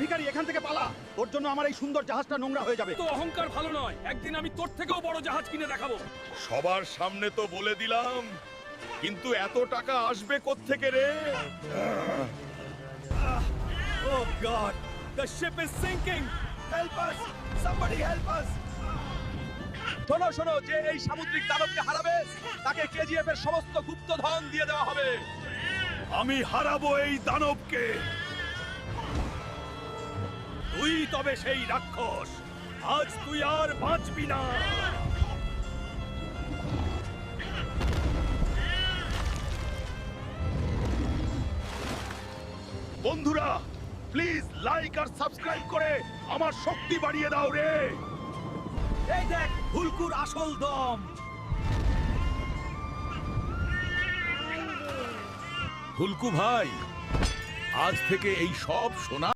ভিখারি, এখান থেকে পালা। তোর জন্য আমার এই সুন্দর জাহাজটা নোংরা হয়ে যাবে। তো অহংকার ভালো নয়, একদিন আমি তোর থেকেও বড় জাহাজ কিনে দেখাবো। সবার সামনে তো বলে দিলাম, কিন্তু এত টাকা আসবে কোত্থেকে রে? Oh God, the ship is sinking. Help us! Somebody help us! শোনো শোনো, যে এই সামুদ্রিক দানবকে হারাবে তাকে কেজিএফ এর সমস্ত গুপ্তধন দিয়ে দেওয়া হবে। আমি হারাবো এই দানবকে। তুই তবে সেই রাক্ষস, আজ তুই আর বাঁচবি না। বন্ধুরা, প্লিজ লাইক আর সাবস্ক্রাইব করে আমার শক্তি বাড়িয়ে দাও রে। এই দেখ হুলকুর আসল দম। হুলকু ভাই, আজ থেকে এই সব সোনা